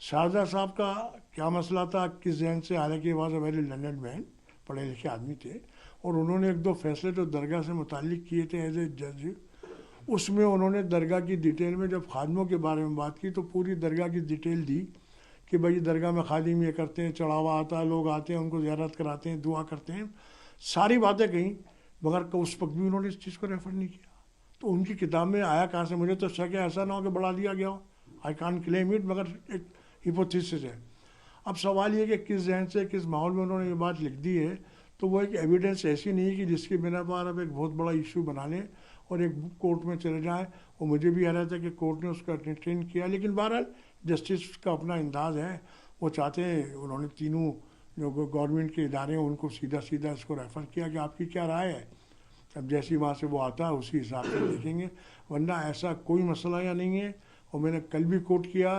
शारदा साहब का क्या मसला था, किस जहन से, हालांकि was a very learned man, पढ़े लिखे आदमी थे, और उन्होंने एक दो फैसले जो दरगाह से मुताल्लिक किए थे एज ए जज, उसमें उन्होंने दरगाह की डिटेल में जब खादमों के बारे में बात की तो पूरी दरगाह की डिटेल दी कि भाई दरगाह में खादिम ये करते हैं, चढ़ावा आता है, लोग आते हैं, उनको ज़ियारत कराते हैं, दुआ करते हैं, सारी बातें कहीं, मगर उस वक्त भी उन्होंने इस चीज़ को रेफर नहीं किया। तो उनकी किताब में आया कहाँ से, मुझे तो शक है ऐसा ना हो कि बढ़ा दिया गया हो, आई कान क्लेम इट, मगर एक हिपोथेसिस है। अब सवाल ये कि किस जहन से, किस माहौल में उन्होंने ये बात लिख दी है, तो वो एक एविडेंस ऐसी नहीं है कि जिसकी बिना पर अब एक बहुत बड़ा इशू बना लें और एक कोर्ट में चले जाए। और मुझे भी आ रहा था कि कोर्ट ने उसका एंटरटेन किया, लेकिन बहरहाल जस्टिस का अपना अंदाज है, वो चाहते हैं, उन्होंने तीनों जो गवर्नमेंट के इदारे हैं उनको सीधा सीधा इसको रेफ़र किया कि आपकी क्या राय है। अब जैसी वहाँ से वो आता है उसी हिसाब से देखेंगे, वरना ऐसा कोई मसला या नहीं है। और मैंने कल भी कोट किया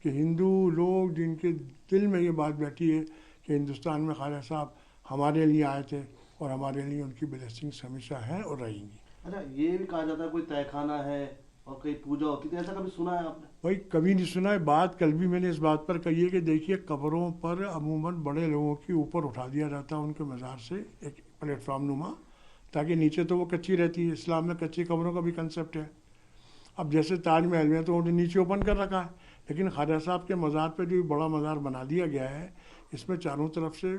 कि हिंदू लोग जिनके दिल में ये बात बैठी है कि हिंदुस्तान में ख्वाजा साहब हमारे लिए आए थे और हमारे लिए उनकी ब्लेसिंग्स हमेशा हैं और रहेंगी। अच्छा, ये भी कहा जाता है कोई तहखाना है और कहीं पूजा होती थी, ऐसा कभी सुना है आपने? भाई कभी नहीं सुना है बात, कल भी मैंने इस बात पर कही है कि देखिए कब्रों पर अमूमन बड़े लोगों की ऊपर उठा दिया जाता है उनके मज़ार से एक प्लेटफार्म नुमा, ताकि नीचे तो वो कच्ची रहती है। इस्लाम में कच्ची कब्रों का भी कंसेप्ट है। अब जैसे ताजमहल में तो उन्होंने नीचे ओपन कर रखा है, लेकिन ख्वाजा साहब के मज़ार पे जो बड़ा मज़ार बना दिया गया है, इसमें चारों तरफ से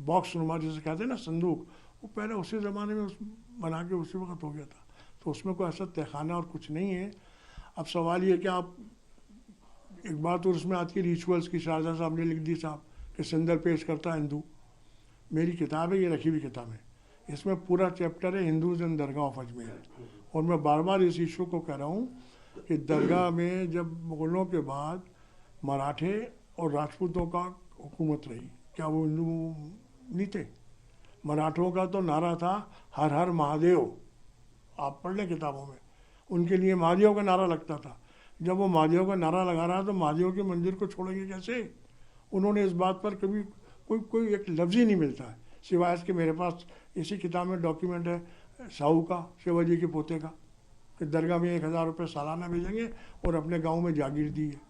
बॉक्स नुमा जिसे कहते हैं ना, संदूक, वो पहले उसी ज़माने में उस बना के उसी वक्त हो गया था। तो उसमें कोई ऐसा तहखाना और कुछ नहीं है। अब सवाल ये कि आप, एक बात और उसमें आती है रिचुअल्स की, शारदा साहब ने लिख दी साहब कि सिंदर पेश करता है हिंदू। मेरी किताब है, ये रखी हुई किताब है, इसमें पूरा चैप्टर है Hindus and Dargah of Ajmer. और मैं बार बार इस इशू को कह रहा हूँ कि दरगाह में जब मुग़लों के बाद मराठे और राजपूतों का हुकूमत रही, क्या वो हिंदू नहीं थे? मराठों का तो नारा था हर हर महादेव, आप पढ़ लें किताबों में, उनके लिए महादेव का नारा लगता था। जब वो महादेव का नारा लगा रहा है तो महादेव के मंदिर को छोड़ेंगे कैसे? उन्होंने इस बात पर कभी कोई कोई एक लफ्ज़ ही नहीं मिलता है, सिवाय इसके मेरे पास इसी किताब में डॉक्यूमेंट है साहू का, शिवाजी के पोते का, कि दरगाह में 1000 रुपये सालाना भेजेंगे और अपने गांव में जागीर दी है।